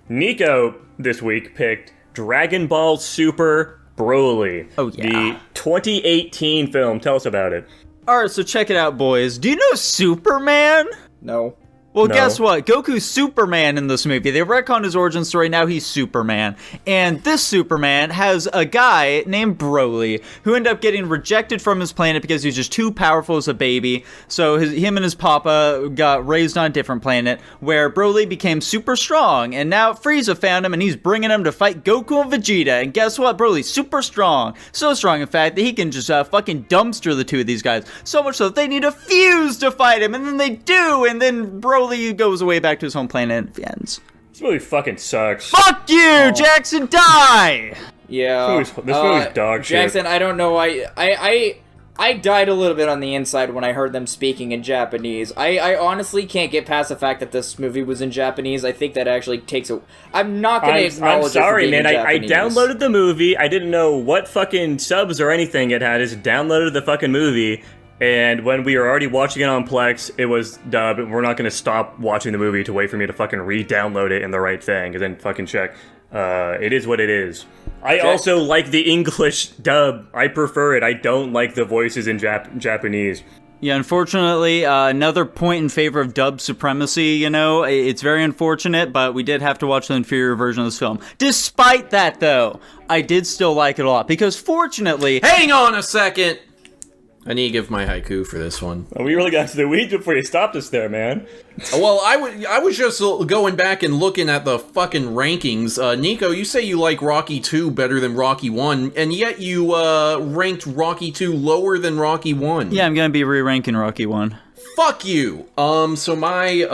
Nico this week picked Dragon Ball Super Broly. Oh, yeah. The 2018 film. Tell us about it. Alright, so check it out, boys. Do you know Superman? No. Well, No. guess what? Goku's Superman in this movie. They retconned his origin story, now he's Superman. And this Superman has a guy named Broly, who ended up getting rejected from his planet because he was just too powerful as a baby. So him and his papa got raised on a different planet, where Broly became super strong. And now Frieza found him, and he's bringing him to fight Goku and Vegeta. And guess what? Broly's super strong. So strong, in fact, that he can just fucking dumpster the two of these guys. So much so that they need a fuse to fight him, and then they do, and then Broly goes away back to his home planet and ends. This movie fucking sucks. Fuck you, Jackson, die! Yeah. This movie's dog shit. Jackson, I don't know why. I died a little bit on the inside when I heard them speaking in Japanese. I honestly can't get past the fact that this movie was in Japanese. I think that actually takes a... I'm not going to acknowledge I'm sorry, it for being man. in I Japanese. downloaded the movie. I didn't know what fucking subs or anything it had. I just downloaded the fucking movie. And when we were already watching it on Plex, it was dubbed. We're not going to stop watching the movie to wait for me to fucking re-download it in the right thing, and then fucking check. It is what it is. I also like the English dub. I prefer it. I don't like the voices in Japanese. Yeah, unfortunately, another point in favor of dub supremacy, you know? It's very unfortunate, but we did have to watch the inferior version of this film. Despite that, though, I did still like it a lot, because fortunately... Hang on a second! I need to give my haiku for this one. Oh, we really got to the weeds before you stopped us there, man. Well, I was just going back and looking at the fucking rankings. Nico, you say you like Rocky 2 better than Rocky 1, and yet you ranked Rocky 2 lower than Rocky 1. Yeah, I'm gonna be re-ranking Rocky 1. Fuck you! So my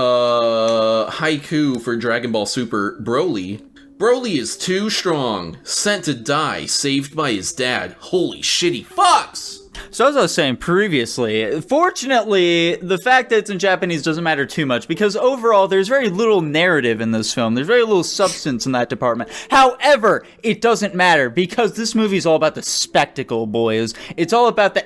haiku for Dragon Ball Super Broly. Broly is too strong, sent to die, saved by his dad. Holy shitty fucks! So as I was saying previously, fortunately, the fact that it's in Japanese doesn't matter too much, because overall, there's very little narrative in this film. There's very little substance in that department. However, it doesn't matter, because this movie is all about the spectacle, boys. It's all about the,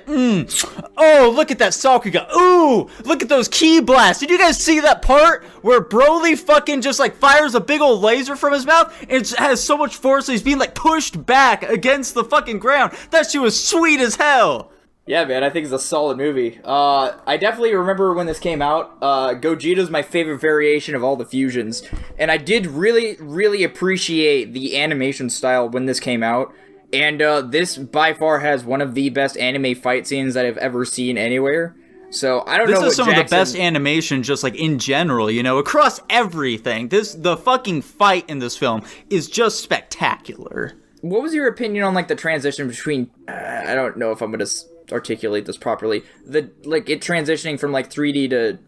oh, look at that Sakuga. Ooh, look at those ki blasts. Did you guys see that part where Broly fucking just, like, fires a big old laser from his mouth? It has so much force that he's being, like, pushed back against the fucking ground. That shit was sweet as hell. Yeah, man, I think it's a solid movie. I definitely remember when this came out. Gogeta's my favorite variation of all the fusions. And I did really, really appreciate the animation style when this came out. And this, by far, has one of the best anime fight scenes that I've ever seen anywhere. So, I don't know what This is some of the Jackson... best animation, just like in general, you know, across everything. The fucking fight in this film is just spectacular. What was your opinion on, like, the transition between... I don't know if I'm gonna articulate this properly. It transitioning from, like, 3D to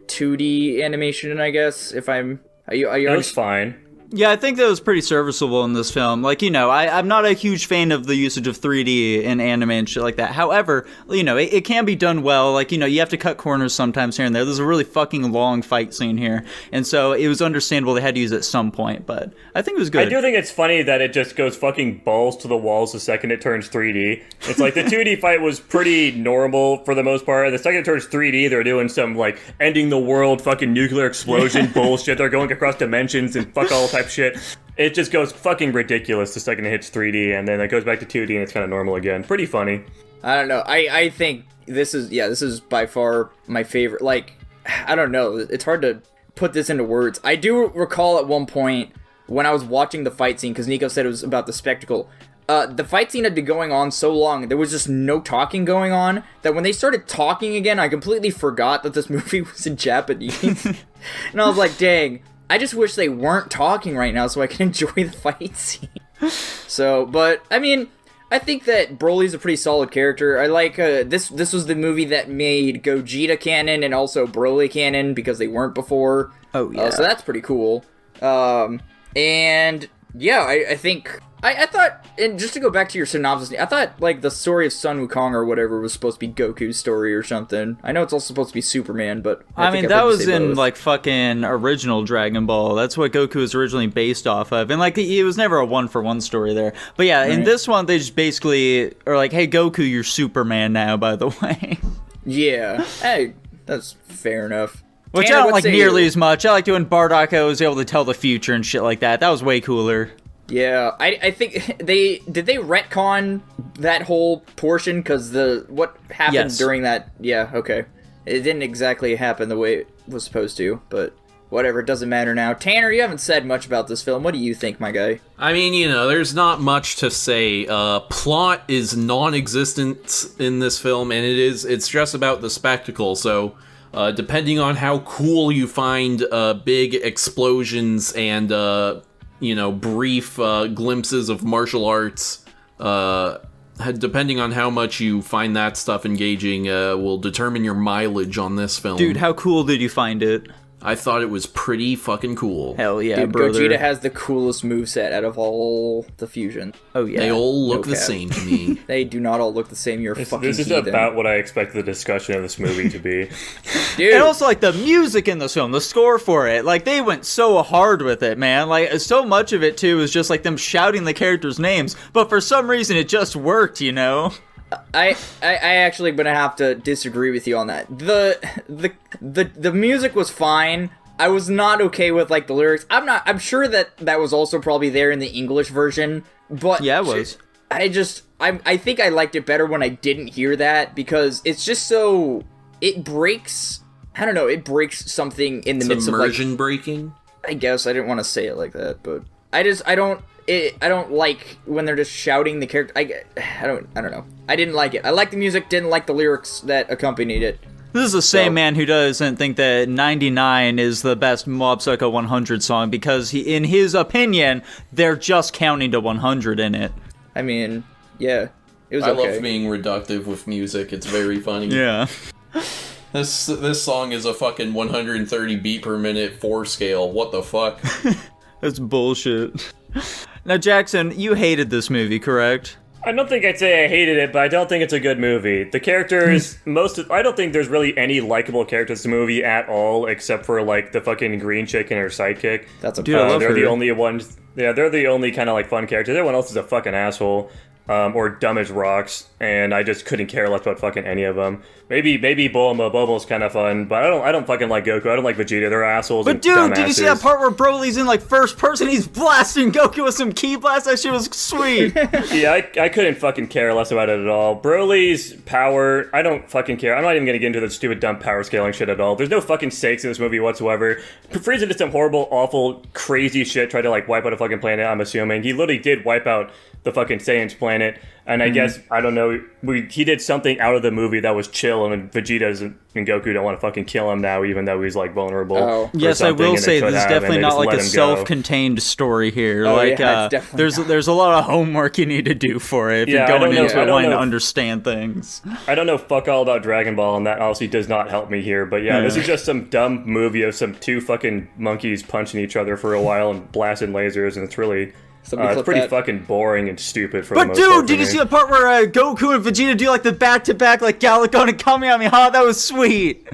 2D animation, I guess, if I'm... It was fine. Yeah, I think that was pretty serviceable in this film. Like, you know, I'm not a huge fan of the usage of 3D in anime and shit like that. However, you know, it can be done well. Like, you know, you have to cut corners sometimes here and there. There's a really fucking long fight scene here. And so it was understandable they had to use it at some point, but I think it was good. I do think it's funny that it just goes fucking balls to the walls the second it turns 3D. It's like the 2D fight was pretty normal for the most part. The second it turns 3D, they're doing some, like, ending the world fucking nuclear explosion bullshit. They're going across dimensions and fuck all type shit. It just goes fucking ridiculous the second it hits 3D, and then it goes back to 2D and it's kind of normal again. Pretty funny. I don't know. I think this is by far my favorite. Like, I don't know. It's hard to put this into words. I do recall at one point when I was watching the fight scene, because Nico said it was about the spectacle. The fight scene had been going on so long, there was just no talking going on, that when they started talking again, I completely forgot that this movie was in Japanese. And I was like, dang, I just wish they weren't talking right now so I can enjoy the fight scene. So, but, I mean, I think that Broly's a pretty solid character. I like, this was the movie that made Gogeta canon and also Broly canon, because they weren't before. Oh, yeah. So that's pretty cool. And, yeah, I think... I thought, and just to go back to your synopsis, I thought, like, the story of Sun Wukong or whatever was supposed to be Goku's story or something. I know it's also supposed to be Superman, but... I mean, that was in, like, fucking original Dragon Ball. That's what Goku was originally based off of. And, like, it was never a one-for-one story there. But, yeah, in this one, they just basically are like, hey, Goku, you're Superman now, by the way. Yeah. Hey, that's fair enough. Which Tanner, I don't what like say nearly you? as much. I like when Bardock was able to tell the future and shit like that. That was way cooler. Yeah, I think they retcon that whole portion because what happened Yes. during that. Yeah, okay, it didn't exactly happen the way it was supposed to, but whatever, it doesn't matter now. Tanner, you haven't said much about this film. What do you think, my guy? I mean, there's not much to say. Plot is non-existent in this film, and it's just about the spectacle. So, depending on how cool you find big explosions and brief glimpses of martial arts, depending on how much you find that stuff engaging, will determine your mileage on this film. Dude, how cool did you find it? I thought it was pretty fucking cool. Hell yeah, Dude, brother. Gogeta has the coolest moveset out of all the fusion. Oh yeah. They all look No the cap. same to me. They do not all look the same. You're fucking This is heathen. about what I expected the discussion of this movie to be. Dude. And also, like, the music in this film, the score for it, like, they went so hard with it, man. Like, so much of it, too, is just, like, them shouting the characters' names. But for some reason, it just worked, you know? I actually gonna have to disagree with you on that. The music was fine. I was not okay with like the lyrics. I'm sure that was also probably there in the English version, but Yeah, it was. I think I liked it better when I didn't hear that because it's just so it breaks. I don't know. It breaks something in the midst of like. Immersion breaking. I guess I didn't want to say it like that, but I don't like when they're just shouting the character. I don't know. I didn't like it. I liked the music, didn't like the lyrics that accompanied it. This is the same So- man who doesn't think that 99 is the best Mob Psycho 100 song because in his opinion, they're just counting to 100 in it. I mean, yeah, it was I okay. love being reductive with music. It's very funny. Yeah. This song is a fucking 130 beat per minute 4 scale. What the fuck? That's bullshit. Now, Jackson, you hated this movie, correct? I don't think I'd say I hated it, but I don't think it's a good movie. The characters, I don't think there's really any likable characters in the movie at all, except for like the fucking green chick and her sidekick. That's a Dude, I love They're her. the only ones. Yeah, they're the only kind of like fun characters. Everyone else is a fucking asshole, or dumb as rocks, and I just couldn't care less about fucking any of them. Maybe Bulma. Bulma's kind of fun, but I don't fucking like Goku. I don't like Vegeta. They're assholes. But and dude, did you see that dumbasses. part where Broly's in like first person? He's blasting Goku with some ki blast. That shit was sweet. Yeah, I couldn't fucking care less about it at all. Broly's power, I don't fucking care. I'm not even gonna get into the stupid dumb power scaling shit at all. There's no fucking stakes in this movie whatsoever. Frieza did some horrible, awful, crazy shit, tried to like wipe out a fucking planet, I'm assuming. He literally did wipe out the fucking Saiyans planet, and I guess, I don't know, he did something out of the movie that was chill, and Vegeta and Goku don't want to fucking kill him now, even though he's like vulnerable. Oh. or Yes, I something, will and they say could this is have, definitely and they not just like let a him go. self-contained story here. Oh, like, yeah, it's definitely there's a lot of homework you need to do for it if Yeah, I you're don't going know- into I it don't wanting to know. understand things. I don't know fuck all about Dragon Ball, and that obviously does not help me here. But yeah, this is just some dumb movie of some two fucking monkeys punching each other for a while and blasting lasers, and it's really, Somebody it's clip pretty that. fucking boring and stupid for the But most part. dude, for did you me. see the part where Goku and Vegeta do like the back-to-back like Galagon and Kamehameha? That was sweet.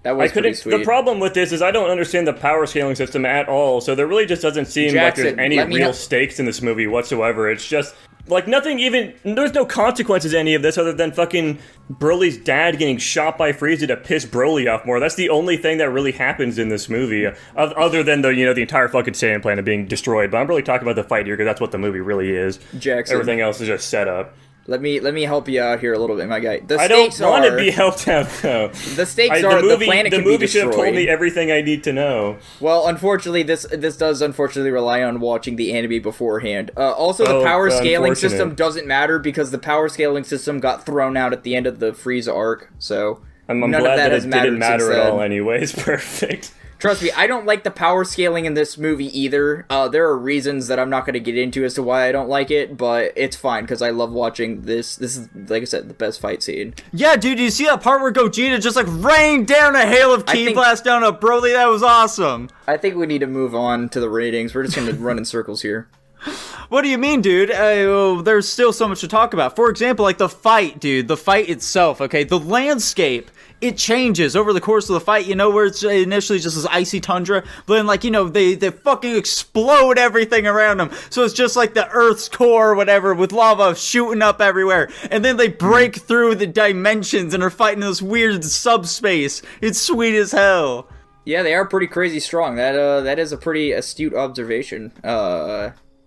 That I was pretty couldn't. sweet. The problem with this is I don't understand the power scaling system at all. So there really just doesn't seem like Jackson, there's any let me real know- stakes in this movie whatsoever. It's just like nothing. Even there's no consequences to any of this other than fucking Broly's dad getting shot by Frieza to piss Broly off more. That's the only thing that really happens in this movie, other than the the entire fucking Saiyan planet being destroyed. But I'm really talking about the fight here because that's what the movie really is. Jackson. Everything else is just set up. Let me help you out here a little bit, my guy. The I don't stakes want are to be helped out though. the stakes are the planet can be movie should have told destroyed. me everything I need to know. Well, unfortunately, this does unfortunately rely on watching the anime beforehand. Also, the Oh, power scaling unfortunate. system doesn't matter because the power scaling system got thrown out at the end of the Frieza arc. So I'm none glad of that that has it mattered didn't matter since at then. all anyways. Perfect. Trust me, I don't like the power scaling in this movie either. There are reasons that I'm not going to get into as to why I don't like it, but it's fine because I love watching this. This is, like I said, the best fight scene. Yeah, dude, you see that part where Gogeta just like rained down a hail of I ki think- blast down a Broly? That was awesome. I think we need to move on to the ratings. We're just going to run in circles here. What do you mean, dude? There's still so much to talk about. For example, like the fight, dude. The fight itself, okay? The landscape, it changes over the course of the fight, where it's initially just this icy tundra, but then, like, they fucking explode everything around them. So it's just like the Earth's core or whatever with lava shooting up everywhere. And then they break through the dimensions and are fighting in this weird subspace. It's sweet as hell. Yeah, they are pretty crazy strong. That is a pretty astute observation.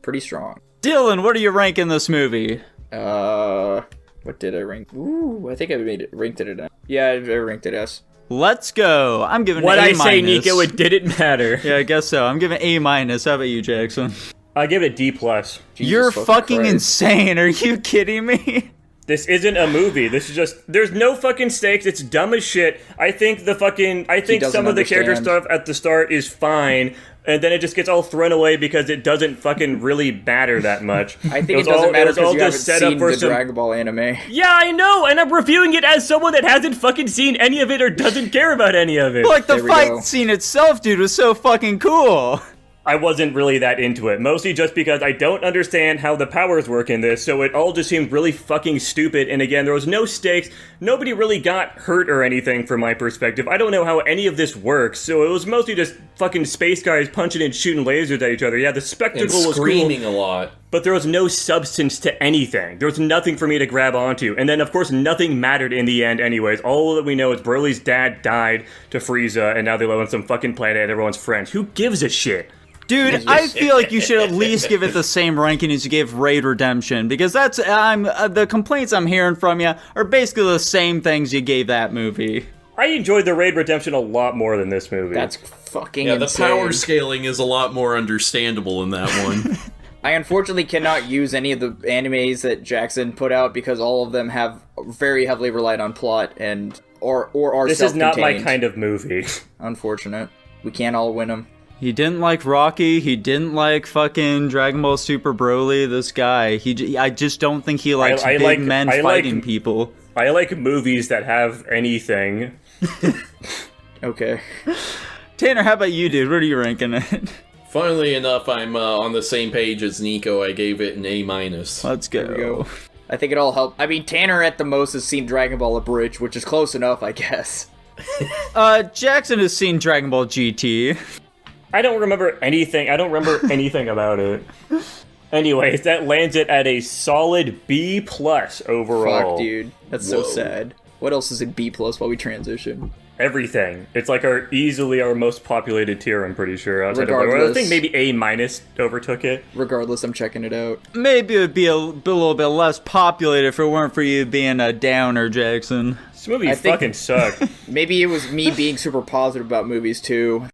Pretty strong. Dylan, what are you ranking this movie? What did I rank? Ooh, I think I ranked it at. Yeah, I ranked it S. Let's go. I'm giving What it A-. I say, Nico, it didn't matter. Yeah, I guess so. I'm giving A-. How about you, Jackson? I give it D+. Jesus You're fucking Christ. insane. Are you kidding me? This isn't a movie. This is just, there's no fucking stakes. It's dumb as shit. I think doesn't some of the character understand. stuff at the start is fine, and then it just gets all thrown away because it doesn't fucking really matter that much. I think it doesn't matter because you haven't set up seen for the some. Dragon Ball anime. Yeah, I know, and I'm reviewing it as someone that hasn't fucking seen any of it or doesn't care about any of it. Like, the There we go. fight scene itself, dude, was so fucking cool. I wasn't really that into it, mostly just because I don't understand how the powers work in this, so it all just seemed really fucking stupid, and again, there was no stakes, nobody really got hurt or anything from my perspective. I don't know how any of this works, so it was mostly just fucking space guys punching and shooting lasers at each other. Yeah, the spectacle And was screaming cool, a lot. but there was no substance to anything. There was nothing for me to grab onto, and then of course nothing mattered in the end anyways. All that we know is Broly's dad died to Frieza, and now they live on some fucking planet and everyone's friends. Who gives a shit? Dude, I feel like you should at least give it the same ranking as you gave Raid Redemption, because that's the complaints I'm hearing from you are basically the same things you gave that movie. I enjoyed the Raid Redemption a lot more than this movie. That's fucking Yeah, the insane. power scaling is a lot more understandable in that one. I unfortunately cannot use any of the animes that Jackson put out because all of them have very heavily relied on plot and or are This is not my self-contained. kind of movie. Unfortunate. We can't all win them. He didn't like Rocky. He didn't like fucking Dragon Ball Super Broly. This guy. I just don't think he likes I big like- men I fighting like- people. I like movies that have anything. Okay. Tanner, how about you, dude? What are you ranking it? Funnily enough, I'm on the same page as Nico. I gave it an A-. Let's go. There we go. I think it all helped. I mean, Tanner at the most has seen Dragon Ball Abridged, which is close enough, I guess. Jackson has seen Dragon Ball GT. I don't remember anything. I don't remember anything about it. Anyways, that lands it at a solid B+ overall. Fuck, dude. That's so sad. What else is in B+ while we transition? Everything. It's like easily our most populated tier, I'm pretty sure. Outside of, I Regardless. think maybe A- overtook it. Regardless, I'm checking it out. Maybe it would be a little bit less populated if it weren't for you being a downer, Jackson. This movie I think- fucking sucked. Maybe it was me being super positive about movies, too.